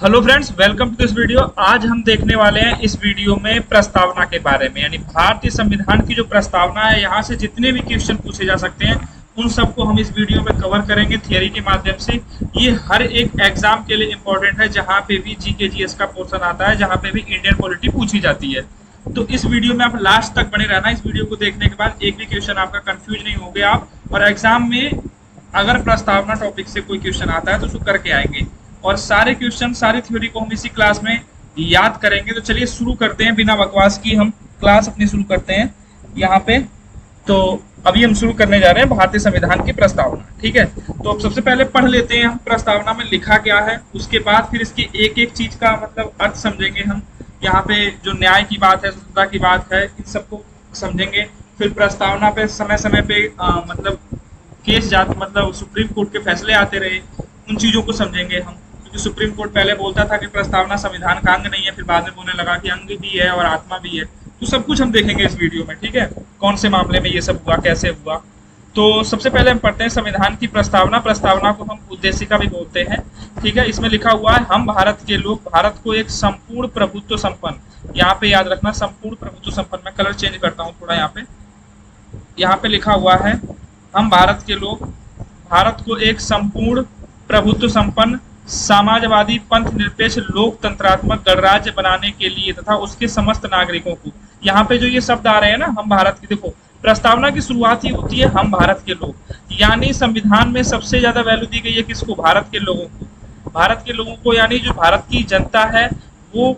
Hello friends, welcome to this video. आज हम देखने वाले हैं इस वीडियो में प्रस्तावना के बारे में, यानी भारतीय संविधान की जो प्रस्तावना है, यहाँ से जितने भी क्वेश्चन पूछे जा सकते हैं उन सबको हम इस वीडियो में कवर करेंगे थियरी के माध्यम से। ये हर एक एग्जाम के लिए इंपॉर्टेंट है, जहाँ पे भी जीके जीएस का पोर्शन आता है, जहाँ पे भी इंडियन पॉलिटी पूछी जाती है। तो इस वीडियो में आप लास्ट तक बने रहना। इस वीडियो को देखने के बाद एक भी क्वेश्चन आपका कंफ्यूज नहीं होंगे आप, और एग्जाम में अगर प्रस्तावना टॉपिक से कोई क्वेश्चन आता है तो उसको करके आएंगे, और सारे क्वेश्चन सारी थ्योरी को हम इसी क्लास में याद करेंगे। तो चलिए शुरू करते हैं, बिना बकवास की हम क्लास अपनी शुरू करते हैं यहाँ पे। तो अभी हम शुरू करने जा रहे हैं भारतीय संविधान की प्रस्तावना, ठीक है। तो अब सबसे पहले पढ़ लेते हैं हम प्रस्तावना में लिखा क्या है, उसके बाद फिर इसकी एक एक चीज का मतलब अर्थ समझेंगे हम। यहाँ पे जो न्याय की बात है, स्वतंत्रता की बात है, इन सबको समझेंगे। फिर प्रस्तावना पे समय समय पे मतलब केस जाते, मतलब सुप्रीम कोर्ट के फैसले आते रहे, उन चीजों को समझेंगे हम। क्योंकि सुप्रीम कोर्ट पहले बोलता था कि प्रस्तावना संविधान का अंग नहीं है, फिर बाद में बोलने लगा कि अंग भी है और आत्मा भी है। तो सब कुछ हम देखेंगे इस वीडियो में, ठीक है। कौन से मामले में ये सब हुआ, कैसे हुआ। तो सबसे पहले हम पढ़ते हैं संविधान की प्रस्तावना। प्रस्तावना को हम उद्देशिका भी बोलते हैं, ठीक है। इसमें लिखा हुआ है, हम भारत के लोग भारत को एक संपूर्ण प्रभुत्व संपन्न, यहाँ पे याद रखना संपूर्ण प्रभुत्व संपन्न। मैं कलर चेंज करता हूँ थोड़ा, यहाँ पे लिखा हुआ है, हम भारत के लोग भारत को एक संपूर्ण प्रभुत्व संपन्न समाजवादी पंथ निरपेक्ष लोकतंत्रात्मक गणराज्य बनाने के लिए तथा उसके समस्त नागरिकों को। यहाँ पे जो ये शब्द आ रहे हैं ना, हम भारत की, देखो प्रस्तावना की शुरुआत ही होती है हम भारत के लोग, यानी संविधान में सबसे ज्यादा वैल्यू दी गई है किसको? भारत के लोगों को। भारत के लोगों को यानी जो भारत की जनता है वो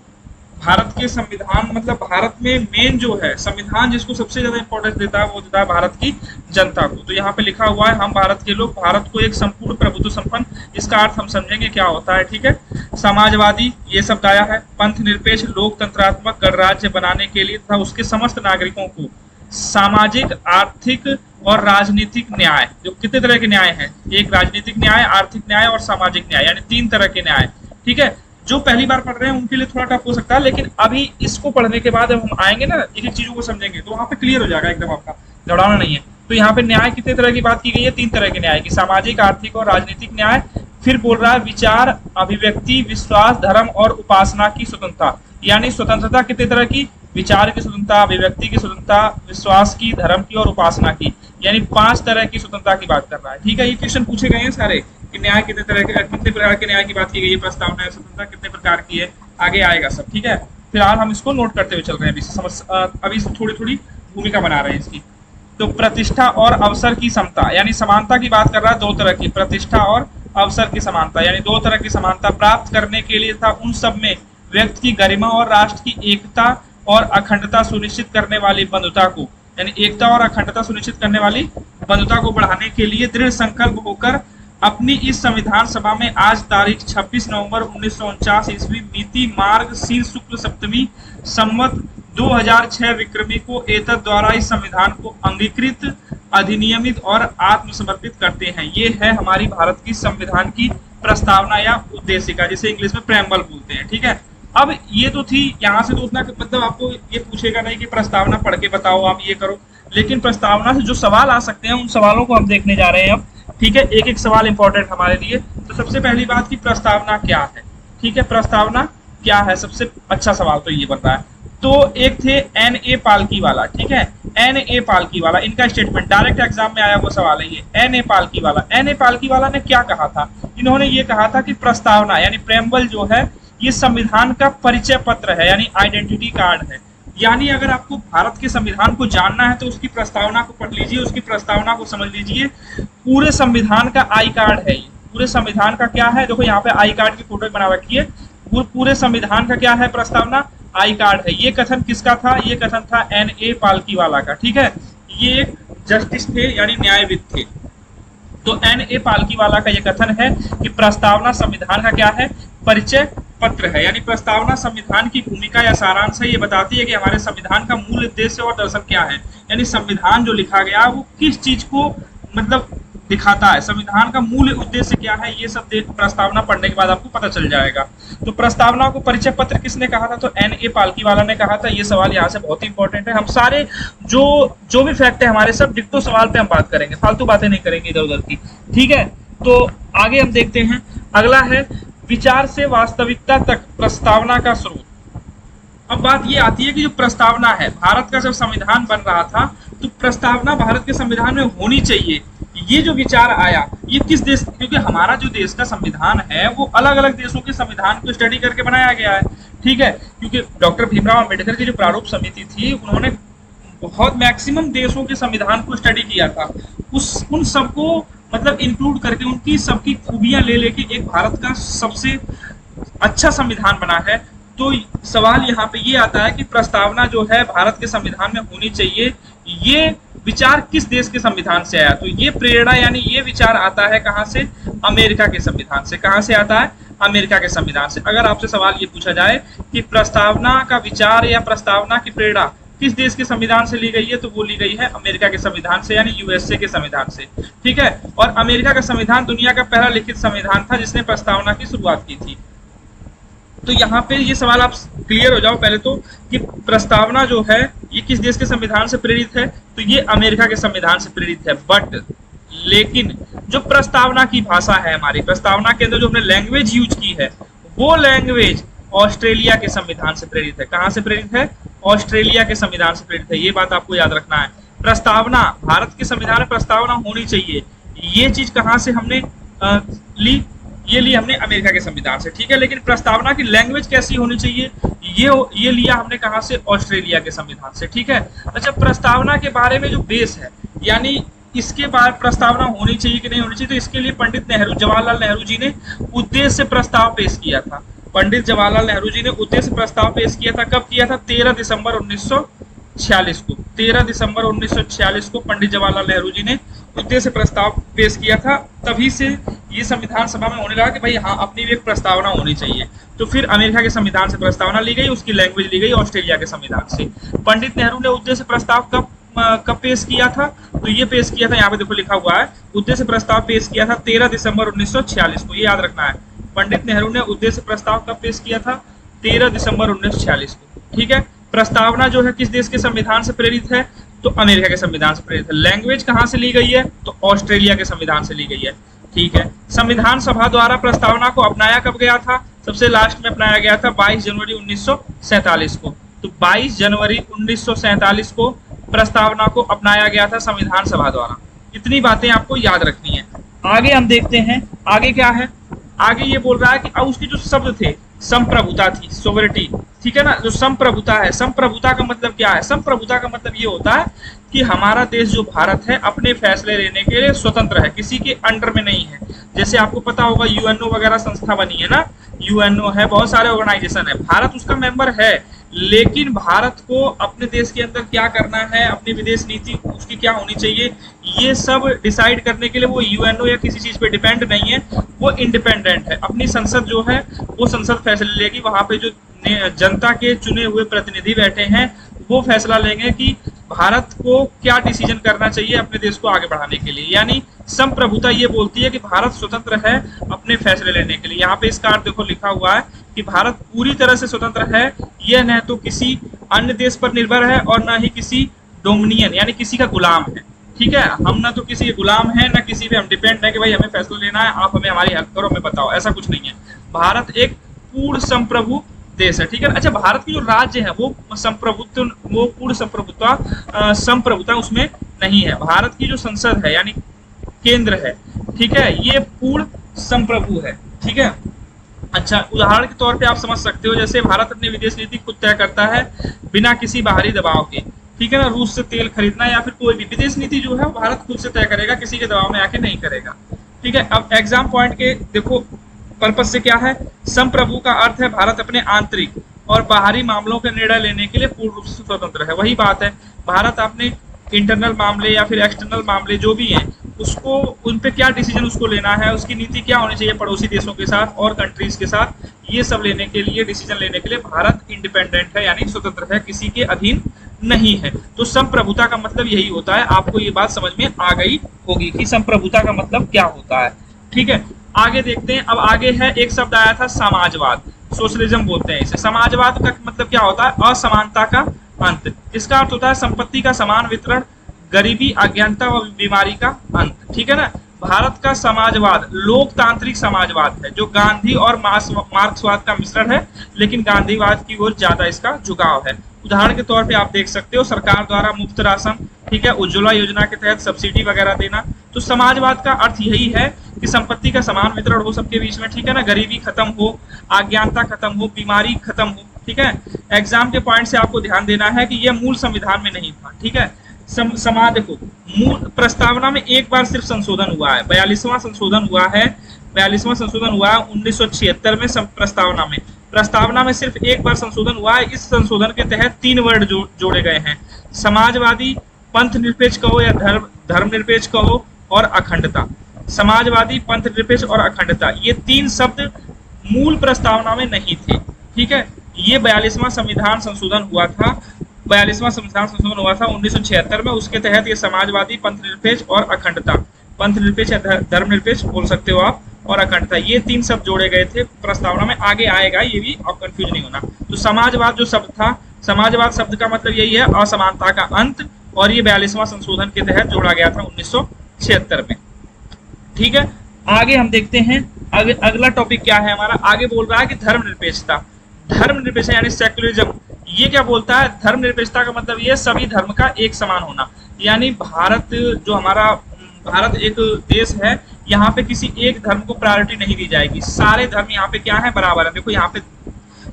भारत के संविधान, मतलब भारत में मेन जो है संविधान जिसको सबसे ज्यादा इंपॉर्टेंस देता है वो देता है भारत की जनता को। तो यहाँ पे लिखा हुआ है, हम भारत के लोग भारत को एक संपूर्ण प्रभुत्व संपन्न, इसका अर्थ हम समझेंगे क्या होता है, ठीक है। समाजवादी, ये शब्द आया है, पंथ निरपेक्ष लोकतंत्रात्मक गणराज्य बनाने के लिए तथा उसके समस्त नागरिकों को सामाजिक, आर्थिक और राजनीतिक न्याय। जो कितने तरह के न्याय हैं? एक राजनीतिक न्याय, आर्थिक न्याय और सामाजिक न्याय, यानी 3 तरह के न्याय, ठीक है। जो पहली बार पढ़ रहे हैं उनके लिए थोड़ा टफ हो सकता है, लेकिन अभी इसको पढ़ने के बाद हम आएंगे ना, एक एक चीजों को समझेंगे तो वहां पे क्लियर हो जाएगा एकदम, आपका घबराना नहीं है। तो यहाँ पे न्याय कितने तरह की बात की गई है? 3 तरह के न्याय की, सामाजिक, आर्थिक और राजनीतिक न्याय। फिर बोल रहा है विचार, अभिव्यक्ति, विश्वास, धर्म और उपासना की स्वतंत्रता, यानी स्वतंत्रता कितने तरह की? विचार की स्वतंत्रता, अभिव्यक्ति की स्वतंत्रता, विश्वास की, धर्म की और उपासना की, यानी 5 तरह की स्वतंत्रता की बात कर रहा है, ठीक है। ये क्वेश्चन पूछे गए हैं सारे कि न्याय कितने तरह के, कितने प्रकार के न्याय की बात की गई है प्रस्तावना, स्वतंत्रता कितने प्रकार की है, आगे आएगा सब, ठीक है। फिलहाल हम इसको नोट करते हुए चल रहे हैं, अभी थोड़ी थोड़ी भूमिका बना रहे हैं इसकी। तो प्रतिष्ठा और अवसर की समता, यानी समानता की बात कर रहा है, 2 तरह की, प्रतिष्ठा और अवसर की समानता, यानी 2 तरह की समानता प्राप्त करने के लिए था उन सब में व्यक्ति की गरिमा और राष्ट्र की एकता और अखंडता सुनिश्चित करने वाली बंधुता को, यानी एकता और अखंडता सुनिश्चित करने वाली बंधुता को बढ़ाने के लिए दृढ़ संकल्प होकर अपनी इस संविधान सभा में आज तारीख 26 नवंबर 1949 ईस्वी मिति मार्ग शीर शुक्ल सप्तमी संवत 2006 विक्रमी को एतद द्वारा इस संविधान को अंगीकृत, अधिनियमित और आत्मसमर्पित करते हैं। ये है हमारी भारत की संविधान की प्रस्तावना या उद्देशिका, जिसे इंग्लिश में प्रेम्बल बोलते हैं, ठीक है। अब ये तो थी, यहाँ से तो उतना मतलब आपको ये पूछेगा नहीं कि प्रस्तावना पढ़ के बताओ, आप ये करो, लेकिन प्रस्तावना से जो सवाल आ सकते हैं उन सवालों को हम देखने जा रहे हैं अब, ठीक है। एक एक सवाल इंपॉर्टेंट हमारे लिए। तो सबसे पहली बात की प्रस्तावना क्या है, ठीक है। प्रस्तावना क्या है, सबसे अच्छा सवाल तो ये बन रहा है। तो एक थे N.A. पालकी वाला, ठीक है, N.A. पालकी वाला, इनका स्टेटमेंट डायरेक्ट एग्जाम में आया वो सवाल है ये। N.A. पालकी वाला, N.A. पालकी वाला ने क्या कहा था? इन्होंने ये कहा था कि प्रस्तावना यानी प्रेम्बल जो है ये संविधान का परिचय पत्र है, यानी आइडेंटिटी कार्ड है। यानी अगर आपको भारत के संविधान को जानना है तो उसकी प्रस्तावना को पढ़ लीजिए, उसकी प्रस्तावना को समझ लीजिए। पूरे संविधान का आई कार्ड है ये, पूरे संविधान का क्या है, देखो यहाँ पे आई कार्ड की फोटो बना रखी है। पूरे संविधान का क्या है? प्रस्तावना, आई कार्ड है। ये कथन किसका था? ये कथन था N.A. पालकी वाला का, ठीक है। ये एक जस्टिस थे यानी न्यायविद थे। तो N.A. पालकी वाला का ये कथन है कि प्रस्तावना संविधान का क्या है? परिचय पत्र है, यानी प्रस्तावना संविधान की भूमिका या सारांश है। ये बताती है कि हमारे संविधान का मूल उद्देश्य और दर्शन क्या है, यानी संविधान जो लिखा गया वो किस चीज को मतलब दिखाता है, संविधान का मूल उद्देश्य क्या है, ये सब प्रस्तावना पढ़ने के बाद आपको पता चल जाएगा। तो प्रस्तावना को परिचय पत्र किसने कहा था? तो N.A. पालकी वाला ने कहा था। ये सवाल यहाँ से बहुत ही इंपॉर्टेंट है। हम सारे जो भी फैक्ट है हमारे सब डिक्टो सवाल पे हम बात करेंगे, फालतू बातें नहीं करेंगे इधर उधर की, ठीक है। तो आगे हम देखते हैं, अगला है विचार से वास्तविकता तक प्रस्तावना का स्रोत। अब बात ये आती है कि जो प्रस्तावना है, भारत का जब संविधान बन रहा था तो प्रस्तावना भारत के संविधान में होनी चाहिए। ये जो विचार आया ये किस देश, क्योंकि हमारा जो देश का संविधान है वो अलग अलग देशों के संविधान को स्टडी करके बनाया गया है, ठीक है। क्योंकि डॉक्टर भीमराव अंबेडकर की जो प्रारूप समिति थी उन्होंने बहुत मैक्सिमम देशों के संविधान को स्टडी किया था, उन सबको मतलब इंक्लूड करके उनकी सबकी खूबियां ले लेके एक भारत का सबसे अच्छा संविधान बना है। तो सवाल यहाँ पे ये आता है कि प्रस्तावना जो है भारत के संविधान में होनी चाहिए, ये विचार किस देश के संविधान से आया? तो ये प्रेरणा यानी ये विचार आता है कहाँ से? अमेरिका के संविधान से। कहाँ से आता है? अमेरिका के संविधान से। अगर आपसे सवाल ये पूछा जाए कि प्रस्तावना का विचार या प्रस्तावना की प्रेरणा किस देश के संविधान से ली गई है, तो वो ली गई है अमेरिका के संविधान से, यानी यूएसए के संविधान से, ठीक है। और अमेरिका का संविधान दुनिया का पहला लिखित संविधान था जिसने प्रस्तावना की शुरुआत की थी। तो यहाँ पे ये सवाल आप क्लियर हो जाओ पहले तो कि प्रस्तावना जो है ये किस देश के संविधान से प्रेरित है, तो ये अमेरिका के संविधान से प्रेरित है। बट लेकिन जो प्रस्तावना की भाषा है, हमारी प्रस्तावना के अंदर जो हमने लैंग्वेज यूज की है, वो लैंग्वेज ऑस्ट्रेलिया के संविधान से प्रेरित है। कहाँ से प्रेरित है? ऑस्ट्रेलिया के संविधान से प्रेरित है। ये बात आपको याद रखना है। प्रस्तावना, भारत के संविधान में प्रस्तावना होनी चाहिए, ये चीज कहाँ से हमने ली? ये लिया हमने अमेरिका के संविधान से, ठीक है। लेकिन प्रस्तावना की लैंग्वेज कैसी होनी चाहिए, ये लिया हमने कहाँ से? ऑस्ट्रेलिया के संविधान से, ठीक है। अच्छा, प्रस्तावना के बारे में जो बेस है, यानी इसके बाद प्रस्तावना होनी चाहिए कि नहीं होनी चाहिए, तो इसके लिए पंडित नेहरू, जवाहरलाल नेहरू जी ने उद्देश्य प्रस्ताव पेश किया था। पंडित जवाहरलाल नेहरू जी ने उद्देश्य प्रस्ताव पेश किया था। कब किया था? 13 दिसंबर 1946 को। 13 दिसंबर 1946 को पंडित जवाहरलाल नेहरू जी ने उद्देश्य प्रस्ताव पेश किया था। तभी से ये संविधान सभा में होने लगा कि भाई हाँ, अपनी भी एक प्रस्तावना होनी चाहिए। तो फिर अमेरिका के संविधान से प्रस्तावना ली गई, उसकी लैंग्वेज ली गई ऑस्ट्रेलिया के संविधान से। पंडित नेहरू ने उद्देश्य प्रस्ताव कब पेश किया था? तो ये पेश किया था, यहाँ पे देखो लिखा हुआ है, उद्देश्य प्रस्ताव पेश किया था 13 दिसंबर 1946 को। ये याद रखना है, पंडित नेहरू ने उद्देश्य प्रस्ताव कब पेश किया था? 13 दिसंबर 1946 को, ठीक है। प्रस्तावना जो है किस देश के संविधान से प्रेरित है? तो अमेरिका के संविधान से प्रेरित है। लैंग्वेज कहाँ से ली गई है? तो ऑस्ट्रेलिया के संविधान से ली गई है, ठीक है। संविधान सभा द्वारा प्रस्तावना को अपनाया कब गया था? सबसे लास्ट में अपनाया गया था 22 जनवरी 1947 को। तो 22 जनवरी 1947 को प्रस्तावना को अपनाया गया था संविधान सभा द्वारा। इतनी बातें आपको याद रखनी है। आगे हम देखते हैं, आगे क्या है? आगे ये बोल रहा है कि अब उसके जो शब्द थे, संप्रभुता थी, सोवरिटी, ठीक है ना। जो संप्रभुता है, संप्रभुता का मतलब क्या है? संप्रभुता का मतलब ये होता है कि हमारा देश जो भारत है अपने फैसले लेने के लिए स्वतंत्र है, किसी के अंडर में नहीं है। जैसे आपको पता होगा यूएनओ वगैरह संस्था बनी है ना, यूएनओ है, बहुत सारे ऑर्गेनाइजेशन है, भारत उसका मेंबर है। लेकिन भारत को अपने देश के अंदर क्या करना है, अपनी विदेश नीति उसकी क्या होनी चाहिए, ये सब डिसाइड करने के लिए वो यूएनओ या किसी चीज पे डिपेंड नहीं है, वो इंडिपेंडेंट है। अपनी संसद जो है वो संसद फैसले लेगी, वहां पे जो जनता के चुने हुए प्रतिनिधि बैठे हैं वो फैसला लेंगे कि भारत को क्या डिसीजन करना चाहिए अपने देश को आगे बढ़ाने के लिए। यानी संप्रभुता ये बोलती है कि भारत स्वतंत्र है अपने फैसले लेने के लिए। यहाँ पे इसका अर्थ देखो लिखा हुआ है कि भारत पूरी तरह से स्वतंत्र है, यह न तो किसी अन्य देश पर निर्भर है और न ही किसी डोमिनियन यानी किसी का गुलाम है, ठीक है। हम ना तो किसी के गुलाम है, ना किसी पे हम डिपेंड है कि भाई हमें फैसला लेना है, आप हमें हमारी हेल्प करो, हमें बताओ, ऐसा कुछ नहीं है। भारत एक पूर्ण संप्रभु देश है, ठीक है। अच्छा, भारत की जो राज्य है वो पूर्ण संप्रभुता उसमें नहीं है। भारत की जो संसद है यानी केंद्र है, ठीक है, ये पूर्ण संप्रभु है, ठीक है। अच्छा, उदाहरण के तौर पे आप समझ सकते हो, जैसे भारत अपनी विदेश नीति खुद तय करता है बिना किसी बाहरी दबाव के, ठीक है ना। रूस से तेल खरीदना या फिर कोई भी विदेश नीति जो है भारत खुद से तय करेगा, किसी के दबाव में आके नहीं करेगा, ठीक है। अब एग्जाम पॉइंट के देखो पर्पस से क्या है, संप्रभु का अर्थ है भारत अपने आंतरिक और बाहरी मामलों के निर्णय लेने के लिए पूर्ण रूप से स्वतंत्र है। वही बात है, भारत अपने इंटरनल मामले या फिर एक्सटर्नल मामले जो भी हैं उसको, उन पे क्या डिसीजन उसको लेना है, उसकी नीति क्या होनी चाहिए पड़ोसी देशों के साथ और कंट्रीज के साथ, ये सब लेने के लिए, डिसीजन लेने के लिए भारत इंडिपेंडेंट है यानी स्वतंत्र है, किसी के अधीन नहीं है। तो संप्रभुता का मतलब यही होता है। आपको ये बात समझ में आ गई होगी कि संप्रभुता का मतलब क्या होता है, ठीक है। आगे देखते हैं। अब आगे है एक शब्द आया था समाजवाद, सोशलिज्म बोलते हैं इसे। समाजवाद का मतलब क्या होता है? असमानता का अंत। इसका अर्थ होता है संपत्ति का समान वितरण, गरीबी, अज्ञानता और बीमारी का अंत, ठीक है ना। भारत का समाजवाद लोकतांत्रिक समाजवाद है, जो गांधी और मार्क्सवाद का मिश्रण है, लेकिन गांधीवाद की ओर ज्यादा इसका झुकाव है। उदाहरण के तौर पे आप देख सकते हो सरकार द्वारा मुफ्त राशन, ठीक है, उज्ज्वला योजना के तहत सब्सिडी वगैरह देना। तो समाजवाद का अर्थ यही है कि संपत्ति का समान वितरण हो सबके बीच में, ठीक है ना, गरीबी खत्म हो, अज्ञानता खत्म हो, बीमारी खत्म हो, ठीक है। एग्जाम के पॉइंट से आपको ध्यान देना है कि यह मूल संविधान में नहीं था, ठीक है। समाज देखो, मूल प्रस्तावना में एक बार सिर्फ संशोधन हुआ है, 42वां संशोधन हुआ है, 42वां संशोधन हुआ है 1976 में। प्रस्तावना में सिर्फ एक बार संशोधन हुआ है। इस संशोधन के तहत 3 वर्ड जोड़े गए हैं, समाजवादी, पंथ निरपेक्ष कहो या धर्म निरपेक्ष कहो, और अखंडता। समाजवादी, पंथ निरपेक्ष और अखंडता, ये 3 शब्द मूल प्रस्तावना में नहीं थे, ठीक है। ये 42वां संविधान संशोधन हुआ था, 42वां संविधान संशोधन हुआ था 1976 में। उसके तहत ये समाजवादी, पंथ निरपेक्ष और अखंडता, पंथ निरपेक्ष या धर्म निरपेक्ष बोल सकते हो आप, और अखंडता, ये 3 शब्द जोड़े गए थे प्रस्तावना में। आगे आएगा, ये भी आप कंफ्यूज नहीं होना। तो समाजवाद जो शब्द था, समाजवाद शब्द का मतलब यही है असमानता का अंत, और ये 42वां संशोधन के तहत जोड़ा गया था 1976 में, ठीक है। आगे हम देखते हैं अगला टॉपिक क्या है हमारा। आगे बोल रहा है कि धर्मनिरपेक्षता। धर्मनिरपेक्षता यानी सेक्युलरिज्म, ये क्या बोलता है? धर्मनिरपेक्षता का मतलब ये सभी धर्म का एक समान होना, यानी भारत जो हमारा भारत एक देश है, यहाँ पे किसी एक धर्म को प्रायोरिटी नहीं दी जाएगी, सारे धर्म यहाँ पे क्या है, बराबर है। देखो यहाँ पे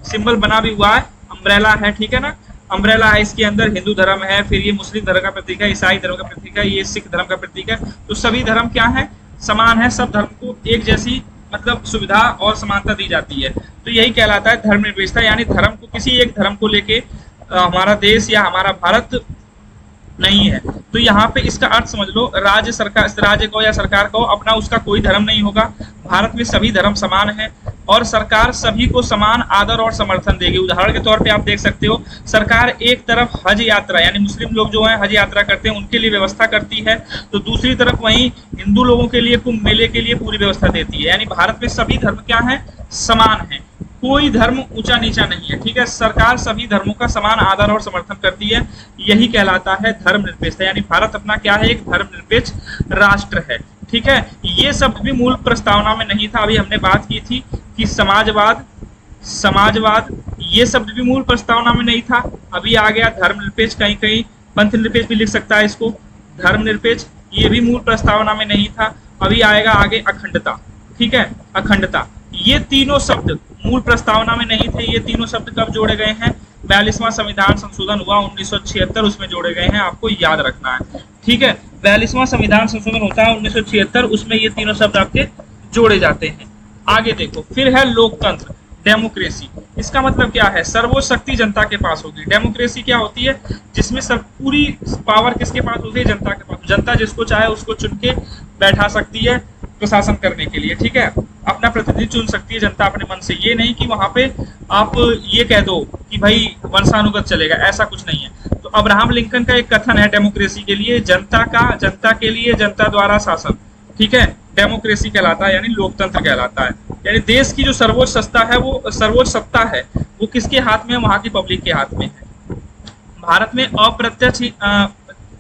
सिंबल बना भी हुआ है, अम्ब्रेला है, ठीक है ना, अम्ब्रेला है, इसके अंदर हिंदू धर्म है, फिर ये मुस्लिम धर्म का प्रतीक है, ईसाई धर्म का प्रतीक है, ये सिख धर्म का प्रतीक है। तो सभी धर्म क्या है, समान है, सब धर्म को एक जैसी मतलब सुविधा और समानता दी जाती है। तो यही कहलाता है धर्मनिरपेक्षता, यानी धर्म को, किसी एक धर्म को लेके हमारा देश या हमारा भारत नहीं है। तो यहाँ पे इसका अर्थ समझ लो, राज्य सरकार, राज्य को या सरकार को अपना उसका कोई धर्म नहीं होगा। भारत में सभी धर्म समान है और सरकार सभी को समान आदर और समर्थन देगी। उदाहरण के तौर पे आप देख सकते हो, सरकार एक तरफ हज यात्रा यानी मुस्लिम लोग जो है हज यात्रा करते हैं उनके लिए व्यवस्था करती है, तो दूसरी तरफ वहीं हिंदू लोगों के लिए कुंभ मेले के लिए पूरी व्यवस्था देती है। यानी भारत में सभी धर्म क्या है, समान है, कोई धर्म ऊंचा नीचा नहीं है, ठीक है। सरकार सभी धर्मों का समान आदर और समर्थन करती है, यही कहलाता है धर्मनिरपेक्षता। यानी भारत अपना क्या है, एक धर्मनिरपेक्ष राष्ट्र है, ठीक है। ये शब्द भी मूल प्रस्तावना में नहीं था, अभी हमने बात की थी कि समाजवाद ये शब्द भी मूल प्रस्तावना में नहीं था। अभी आ गया धर्मनिरपेक्ष, कहीं कहीं पंथ निरपेक्ष भी लिख सकता है इसको, धर्मनिरपेक्ष, ये भी मूल प्रस्तावना में नहीं था। अभी आएगा आगे अखंडता, ठीक है, अखंडता। ये तीनों शब्द मूल प्रस्तावना में नहीं थे। ये तीनों शब्द कब जोड़े गए हैं, 42वां संविधान संशोधन हुआ 1976, उसमें जोड़े गए हैं, आपको याद रखना है, ठीक है। 42वां संविधान संशोधन होता है 1976, उसमें ये तीनों शब्द आपके जोड़े जाते हैं। आगे देखो, फिर है लोकतंत्र, डेमोक्रेसी। इसका मतलब क्या है, सर्वोच्च शक्ति जनता के पास होगी। डेमोक्रेसी क्या होती है, जिसमें सब पूरी पावर किसके पास होती है, जनता के पास। जनता जिसको चाहे उसको चुन के बैठा सकती है प्रशासन करने के लिए, ठीक है, अपना प्रतिनिधि चुन सकती है जनता अपने मन से। ये नहीं कि वहां पे आप ये कह दो कि भाई वंशानुगत चलेगा, ऐसा कुछ नहीं है। तो अब्राहम लिंकन का एक कथन है डेमोक्रेसी के लिए, जनता के लिए जनता द्वारा शासन, ठीक है, डेमोक्रेसी कहलाता है, यानी लोकतंत्र कहलाता है। यानी देश की जो सर्वोच्च सत्ता है वो किसके हाथ में है, वहां की पब्लिक के हाथ में है। भारत में अप्रत्यक्ष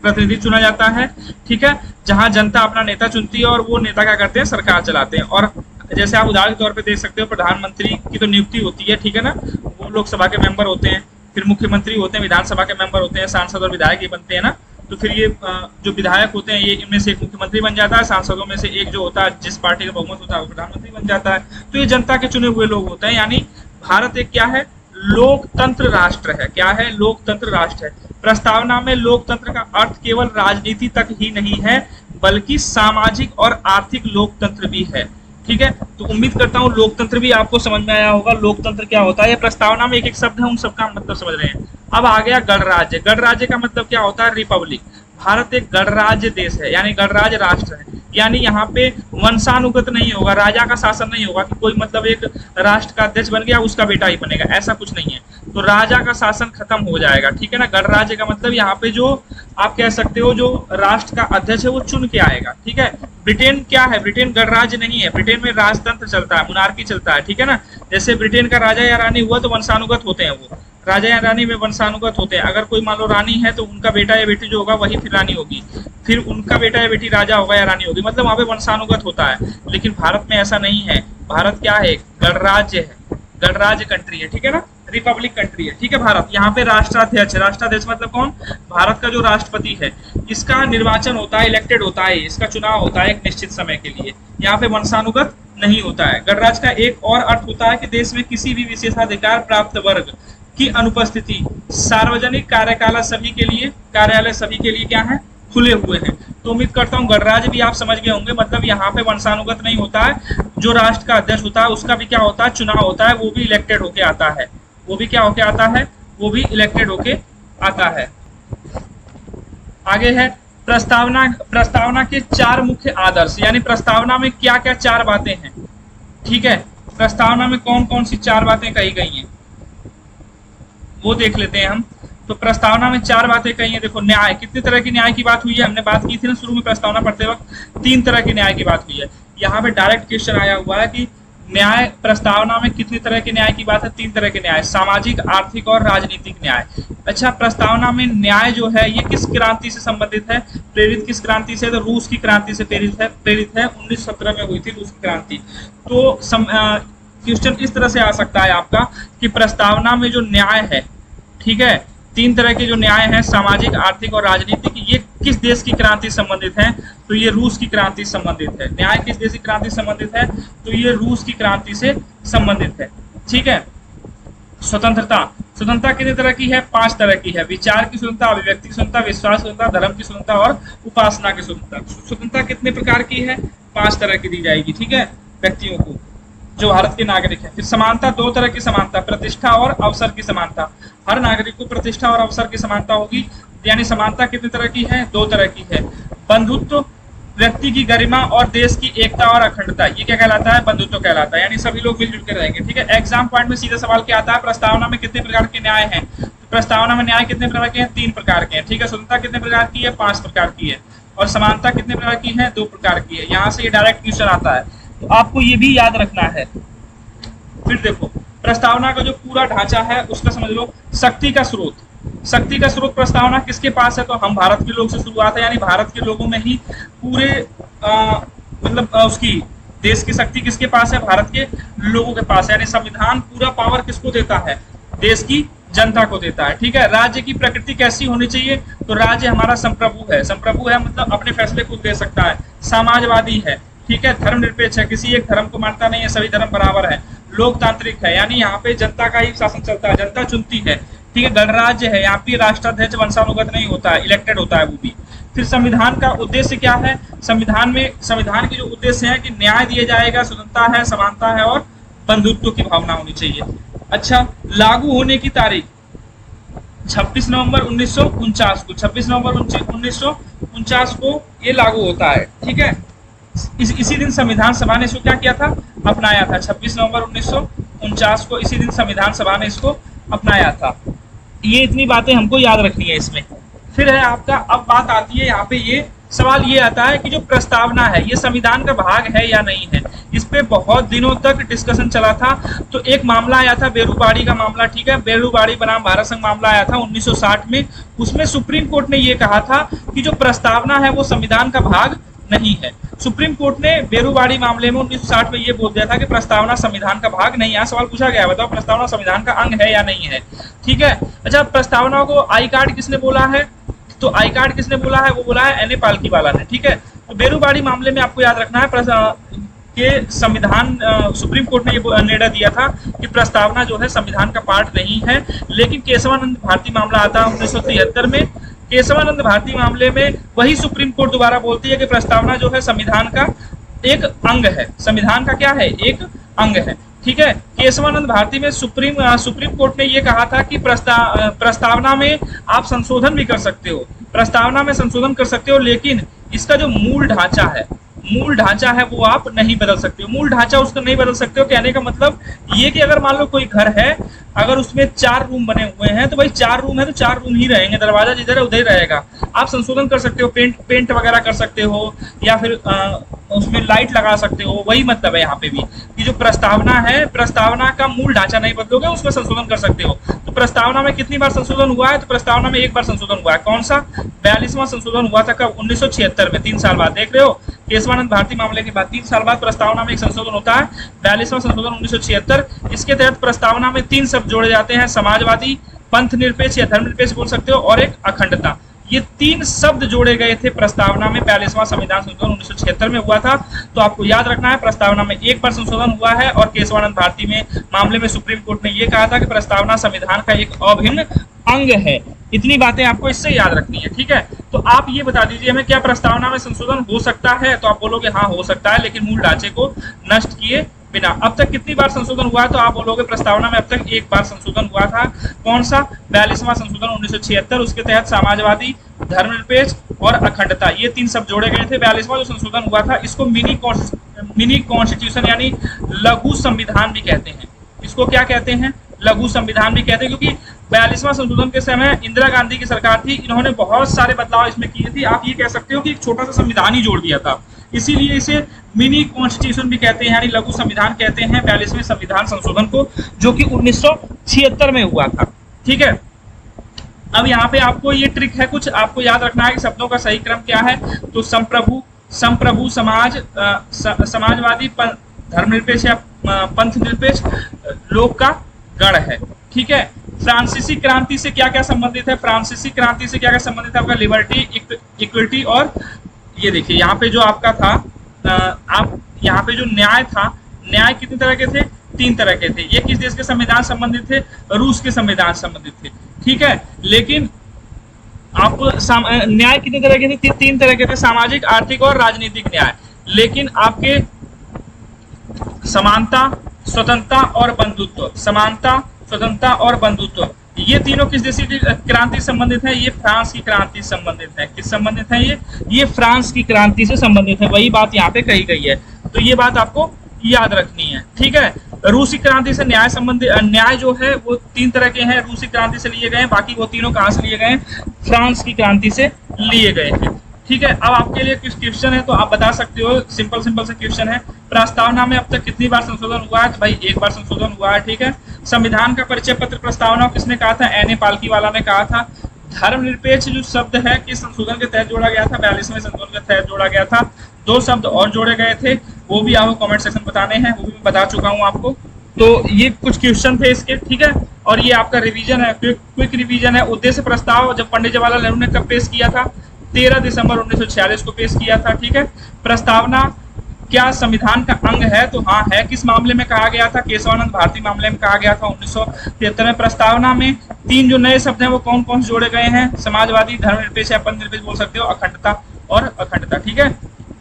प्रतिनिधि चुना जाता है, ठीक है, जहां जनता अपना नेता चुनती है और वो नेता क्या करते हैं, सरकार चलाते हैं। और जैसे आप उदाहरण के तौर पे देख सकते हो, प्रधानमंत्री की तो नियुक्ति होती है, ठीक है ना, वो लोकसभा के मेंबर होते हैं, फिर मुख्यमंत्री होते हैं, विधानसभा के मेंबर होते हैं, सांसद और विधायक ये बनते हैं ना। तो फिर ये जो विधायक होते हैं, ये इनमें से एक मुख्यमंत्री बन जाता है, सांसदों में से एक जो होता है, जिस पार्टी का बहुमत होता है वो प्रधानमंत्री बन जाता है। तो ये जनता के चुने हुए लोग होते हैं। यानी भारत एक क्या है, लोकतंत्र राष्ट्र है। क्या है, लोकतंत्र राष्ट्र है। प्रस्तावना में लोकतंत्र का अर्थ केवल राजनीति तक ही नहीं है, बल्कि सामाजिक और आर्थिक लोकतंत्र भी है, ठीक है। तो उम्मीद करता हूँ लोकतंत्र भी आपको समझ में आया होगा, लोकतंत्र क्या होता है। ये प्रस्तावना में एक एक शब्द है, उन सबका मतलब समझ रहे हैं। अब आ गया गणराज्य। गणराज्य का मतलब क्या होता है, रिपब्लिक। भारत एक गणराज्य देश है, यानी गणराज्य राष्ट्र है। यानी यहाँ पे वंशानुगत नहीं होगा, राजा का शासन नहीं होगा कि कोई मतलब एक राष्ट्र का अध्यक्ष बन गया उसका बेटा ही बनेगा, ऐसा कुछ नहीं है। तो राजा का शासन खत्म हो जाएगा, ठीक है ना। गणराज्य का मतलब यहाँ पे जो आप कह सकते हो, जो राष्ट्र का अध्यक्ष है वो चुन के आएगा, ठीक है। ब्रिटेन क्या है, ब्रिटेन गणराज्य नहीं है, ब्रिटेन में राजतंत्र चलता है, मुनार्की चलता है, ठीक है ना। जैसे ब्रिटेन का राजा या रानी हुआ तो वंशानुगत होते हैं, वो राजा या रानी में वंशानुगत होते हैं। अगर कोई मान लो रानी है तो उनका बेटा या बेटी जो होगा वही फिर रानी होगी। फिर उनका बेटा या बेटी राजा होगा या रानी होगी, मतलब वहां पे वंशानुगत होता है। लेकिन भारत में ऐसा नहीं है। भारत क्या है? गणराज्य है, गणराज्य कंट्री है, ठीक है ना, रिपब्लिक कंट्री है, ठीक है भारत। यहाँ पे राष्ट्राध्यक्ष, राष्ट्राध्यक्ष मतलब कौन? भारत का जो राष्ट्रपति है, इसका निर्वाचन होता है, इलेक्टेड होता है, इसका चुनाव होता है एक निश्चित समय के लिए। यहाँ पे वंशानुगत नहीं होता है। गणराज्य का एक और अर्थ होता है कि देश में किसी भी विशेषाधिकार प्राप्त वर्ग की अनुपस्थिति। सार्वजनिक कार्यालय सभी के लिए, कार्यालय सभी के लिए क्या है? खुले हुए हैं। तो उम्मीद करता हूँ गणराज्य भी आप समझ गए होंगे, मतलब यहाँ पे वंशानुगत नहीं होता है। जो राष्ट्र का अध्यक्ष होता है उसका भी क्या होता है? चुनाव होता है, वो भी इलेक्टेड होके आता है। वो भी क्या होके आता है? वो भी इलेक्टेड होके आता है। आगे है प्रस्तावना। प्रस्तावना के 4 मुख्य आदर्श, यानी प्रस्तावना में क्या क्या 4 बातें हैं, ठीक है। प्रस्तावना में कौन कौन सी 4 बातें कही गई हैं वो देख लेते हैं हम। तो प्रस्तावना में 4 बातें कही हैं। देखो, न्याय, कितने तरह की न्याय की बात हुई है? हमने बात की थी ना शुरू में प्रस्तावना पढ़ते वक्त, 3 तरह की न्याय की बात हुई है। यहाँ पे डायरेक्ट क्वेश्चन आया हुआ है कि न्याय, प्रस्तावना में कितनी तरह के न्याय की बात है? 3 तरह के न्याय, सामाजिक, आर्थिक और राजनीतिक न्याय। अच्छा, प्रस्तावना में न्याय जो है ये किस क्रांति से संबंधित है? प्रेरित किस क्रांति से? तो रूस की क्रांति से प्रेरित है। 1917 में हुई थी रूस की क्रांति। तो क्वेश्चन इस तरह से आ सकता है आपका कि प्रस्तावना में जो न्याय है, ठीक है, 3 तरह के जो न्याय हैं, सामाजिक, आर्थिक और राजनीतिक, ये किस देश की क्रांति से संबंधित है? तो ये रूस की क्रांति से संबंधित है। न्याय किस देश की क्रांति से संबंधित है? तो ये रूस की क्रांति से संबंधित है, ठीक है। स्वतंत्रता, स्वतंत्रता कितने तरह की है? 5 तरह की है। विचार की स्वतंत्रता, अभिव्यक्ति की स्वतंत्रता, विश्वास स्वतंत्रता, धर्म की स्वतंत्रता और उपासना की स्वतंत्रता। स्वतंत्रता कितने प्रकार की है? 5 तरह की दी जाएगी, ठीक है, व्यक्तियों को जो भारत के नागरिक हैं। फिर समानता, 2 तरह की समानता, प्रतिष्ठा और अवसर की समानता। हर नागरिक को प्रतिष्ठा और अवसर की समानता होगी, यानी समानता कितने तरह की है? 2 तरह की है। बंधुत्व, व्यक्ति की गरिमा और देश की एकता और अखंडता, ये क्या कहलाता है? बंधुत्व कहलाता है, यानी सभी लोग मिलजुल कर रहेंगे, ठीक है। एग्जाम पॉइंट में सीधा सवाल क्या आता है? प्रस्तावना में कितने प्रकार के न्याय हैं? तो प्रस्तावना में न्याय कितने प्रकार के हैं? 3 प्रकार के हैं, ठीक है। स्वतंत्रता कितने प्रकार की है? 5 प्रकार की है। और समानता कितने प्रकार की है? 2 प्रकार की है। यहाँ से ये डायरेक्ट क्वेश्चन आता है, तो आपको ये भी याद रखना है। फिर देखो, प्रस्तावना का जो पूरा ढांचा है उसका समझ लो। शक्ति का स्रोत, शक्ति का स्रोत प्रस्तावना किसके पास है? तो हम भारत के लोग से शुरुआत है, यानी भारत के लोगों में ही पूरे मतलब उसकी देश की शक्ति किसके पास है? भारत के लोगों के पास है, यानी संविधान पूरा पावर किसको देता है? देश की जनता को देता है, ठीक है। राज्य की प्रकृति कैसी होनी चाहिए? तो राज्य हमारा संप्रभु है। संप्रभु है मतलब अपने फैसले खुद दे सकता है। समाजवादी है, ठीक है। धर्मनिरपेक्ष है, किसी एक धर्म को मानता नहीं है, सभी धर्म बराबर है। लोकतांत्रिक है, यानी यहाँ पे जनता का ही शासन चलता है, जनता चुनती है, ठीक है। गणराज्य है, यहाँ पे राष्ट्राध्यक्ष वंशानुगत नहीं होता है, इलेक्टेड होता है वो भी। फिर संविधान का उद्देश्य क्या है? संविधान के जो उद्देश्य है कि न्याय दिया जाएगा, स्वतंत्रता है, समानता है और बंधुत्व की भावना होनी चाहिए। अच्छा, लागू होने की तारीख 26 नवंबर 1949 को, 26 नवंबर 1949 को ये लागू होता है, ठीक है। इसी दिन संविधान सभा ने इसको क्या किया था? अपनाया था। 26 नवंबर 1949 को इसी दिन संविधान सभा ने इसको अपनाया था। ये इतनी बातें हमको याद रखनी है इसमें। फिर है आपका, अब बात आती है यहाँ पे, ये सवाल ये आता है कि जो प्रस्तावना है ये संविधान का भाग है या नहीं है। इस पे बहुत दिनों तक डिस्कशन चला था। तो एक मामला आया था बेरूबाड़ी का मामला, ठीक है, बेरूबाड़ी बनाम भारत संघ मामला आया था 1960 में। उसमें सुप्रीम कोर्ट ने ये कहा था कि जो प्रस्तावना है वो संविधान का भाग नहीं है। सुप्रीम कोर्ट ने बेरूबाड़ी मामले में 1960 में ये बोल दिया था कि प्रस्तावना संविधान का भाग नहीं है। सवाल पूछा गया, बताओ प्रस्तावना संविधान का अंग है या नहीं है, ठीक है। अच्छा, प्रस्तावना को आई कार्ड किसने बोला है? तो आई कार्ड किसने बोला है? वो बोला है एन ए पालकी वाला ने, ठीक है। तो बेरूबाड़ी मामले में आपको याद रखना है कि संविधान सुप्रीम कोर्ट ने ये निर्णय दिया था कि प्रस्तावना जो है संविधान का पार्ट नहीं है। लेकिन केशवानंद भारती मामला आता है 1973 में। केशवानंद भारती मामले में वही सुप्रीम कोर्ट दोबारा बोलती है कि प्रस्तावना जो है संविधान का एक अंग है, संविधान का क्या है? एक अंग है, ठीक है। केशवानंद भारती में सुप्रीम कोर्ट ने यह कहा था कि प्रस्तावना में आप संशोधन भी कर सकते हो, प्रस्तावना में संशोधन कर सकते हो, लेकिन इसका जो मूल ढांचा है वो आप नहीं बदल सकते हो। मूल ढांचा उसका नहीं बदल सकते हो, कहने का मतलब ये कि अगर मान लो कोई घर है, अगर उसमें 4 रूम बने हुए हैं तो भाई 4 रूम है तो 4 रूम ही रहेंगे, दरवाजा जिधर है उधर ही रहेगा। आप संशोधन कर सकते हो, पेंट वगैरह कर सकते हो, या फिर उसमें लाइट लगा सकते हो। वही मतलब है यहाँ पे भी कि जो प्रस्तावना है, प्रस्तावना का मूल ढांचा नहीं बदलोगे, उसमें संशोधन कर सकते हो। तो प्रस्तावना में कितनी बार संशोधन हुआ है? तो प्रस्तावना में एक बार संशोधन हुआ है। कौन सा? 42वां संशोधन हुआ था। कब? 1976 में, 3 साल बाद। देख रहे हो, केशवानंद भारती मामले के बाद 3 साल बाद प्रस्तावना में एक संशोधन होता है, 42वां संशोधन 1976। इसके तहत प्रस्तावना में 3 शब्द जोड़े जाते हैं, समाजवादी, पंथ निरपेक्ष या धर्मनिरपेक्ष बोल सकते हो, और एक अखंडता। ये 3 शब्द जोड़े गए थे प्रस्तावना में। 42वां संविधान संशोधन 1976 में हुआ था। तो आपको याद रखना है, प्रस्तावना में एक बार संशोधन हुआ है, और केशवानंद भारती में मामले में सुप्रीम कोर्ट ने यह कहा था कि प्रस्तावना संविधान का एक अभिन्न अंग है। इतनी बातें आपको इससे याद रखनी है, ठीक है। तो आप ये बता दीजिए हमें, क्या प्रस्तावना में संशोधन हो सकता है? तो आप बोलोगे हाँ हो सकता है, लेकिन मूल ढांचे को नष्ट किए बिना। अब तक कितनी बार संशोधन हुआ है? तो आप बोलोगे प्रस्तावना में अब तक एक बार संशोधन हुआ था। कौन सा? 42वां संशोधन 1976। उसके तहत समाजवादी, धर्मनिरपेक्ष और अखंडता, ये 3 शब्द जोड़े गए थे। 42वां जो संशोधन हुआ था, इसको मिनी कॉन्स्टिट्यूशन यानी लघु संविधान भी कहते हैं। इसको क्या कहते हैं? लघु संविधान भी कहते हैं, क्योंकि 42वां संशोधन के समय इंदिरा गांधी की सरकार थी, इन्होंने बहुत सारे बदलाव इसमें किए थे। आप ये कह सकते हो कि एक छोटा सा संविधान ही जोड़ दिया था, इसीलिए इसे मिनी कॉन्स्टिट्यूशन भी कहते हैं, यानी लघु संविधान कहते हैं 42वें संविधान संशोधन को, जो कि 1976 में हुआ था, ठीक है। अब यहाँ पे आपको ये ट्रिक है, कुछ आपको याद रखना है कि शब्दों का सही क्रम क्या है। तो संप्रभु समाज, समाजवादी, धर्मनिरपेक्ष या पंथ निरपेक्ष, लोक का गण है, ठीक है। फ्रांसीसी क्रांति से क्या क्या संबंधित है? फ्रांसीसी क्रांति से क्या क्या संबंधित है? आपका लिबर्टी, इक्विटी, और ये देखिए यहाँ पे जो आपका था, आप यहाँ पे जो न्याय था, न्याय कितने तरह के थे? 3 तरह के थे। ये किस देश के संविधान संबंधित थे? रूस के संविधान संबंधित थे, ठीक है। लेकिन आप न्याय कितने तरह के थे? 3 तरह के थे, सामाजिक, आर्थिक और राजनीतिक न्याय। लेकिन आपके समानता, स्वतंत्रता और बंधुत्व, समानता, स्वतंत्रता और बंधुत्व, ये तीनों किस देश की क्रांति संबंधित है? ये फ्रांस की क्रांति संबंधित है। किस संबंधित है? ये फ्रांस की क्रांति से संबंधित है। वही बात यहाँ पे कही गई है, तो ये बात आपको याद रखनी है, ठीक है। रूसी क्रांति से न्याय संबंधित, न्याय जो है वो 3 तरह के हैं, रूसी क्रांति से लिए गए, बाकी वो तीनों कहाँ से लिए गए? फ्रांस की क्रांति से लिए गए हैं, ठीक है। अब आपके लिए कुछ क्वेश्चन है, तो आप बता सकते हो। सिंपल से क्वेश्चन है, प्रस्तावना में अब तक कितनी बार संशोधन हुआ है? तो भाई एक बार संशोधन हुआ है, ठीक है। संविधान का परिचय पत्र प्रस्तावना किसने कहा था? एन ए पालकी वाला ने कहा था। धर्मनिरपेक्ष जो शब्द है किस संशोधन के तहत जोड़ा गया था? 42वें संशोधन के तहत जोड़ा गया था। 2 शब्द और जोड़े गए थे, वो भी आपको कमेंट सेक्शन बताने हैं, वो भी मैं बता चुका हूँ आपको। तो ये कुछ क्वेश्चन थे इसके, ठीक है। और ये आपका रिवीजन है, क्विक रिवीजन है। उद्देश्य प्रस्ताव जब पंडित जवाहरलाल नेहरू ने कब पेश किया था? 13 दिसंबर 1946 को पेश किया था, ठीक है। प्रस्तावना क्या संविधान का अंग है? तो हाँ है। किस मामले में कहा गया था? केशवानंद भारती मामले में कहा गया था 1973 में। प्रस्तावना में 3 जो नए शब्द हैं वो कौन कौन से जोड़े गए हैं? समाजवादी, धर्मनिरपेक्ष या पंथ निरपेक्ष बोल सकते हो, अखंडता और अखंडता, ठीक है,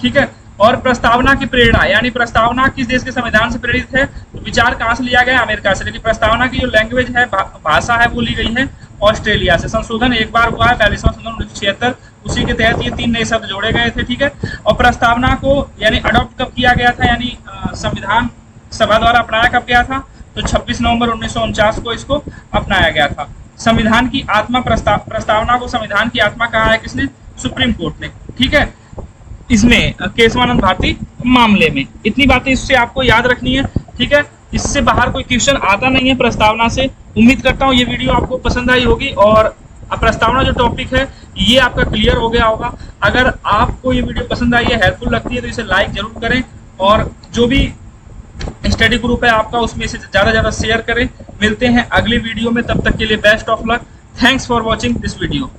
ठीक है। और प्रस्तावना की प्रेरणा, यानी प्रस्तावना किस देश के संविधान से प्रेरित है? तो विचार कहाँ से लिया गया? अमेरिका से। लेकिन प्रस्तावना की जो लैंग्वेज है, भाषा है, वो ली गई है ऑस्ट्रेलिया से। संशोधन एक बार हुआ है, 42वां संशोधन 1976, उसी के तहत ये 3 नए शब्द जोड़े गए थे, ठीक है। और प्रस्तावना को यानी अडॉप्ट कब किया गया था, यानी संविधान सभा द्वारा अपनाया कब गया था? तो 26 नवंबर 1949 को इसको अपनाया गया था। संविधान की आत्मा, प्रस्तावना को संविधान की आत्मा कहा है किसने? सुप्रीम कोर्ट ने, ठीक है, इसमें केशवानंद भारती मामले में। इतनी बातें इससे आपको याद रखनी है, ठीक है। इससे बाहर कोई क्वेश्चन आता नहीं है प्रस्तावना से। उम्मीद करता हूँ ये वीडियो आपको पसंद आई होगी और प्रस्तावना जो टॉपिक है ये आपका क्लियर हो गया होगा। अगर आपको ये वीडियो पसंद आई है, हेल्पफुल लगती है, तो इसे लाइक जरूर करें, और जो भी स्टडी ग्रुप है आपका उसमें इसे ज्यादा शेयर करें। मिलते हैं अगली वीडियो में, तब तक के लिए best of luck. Thanks for watching this video.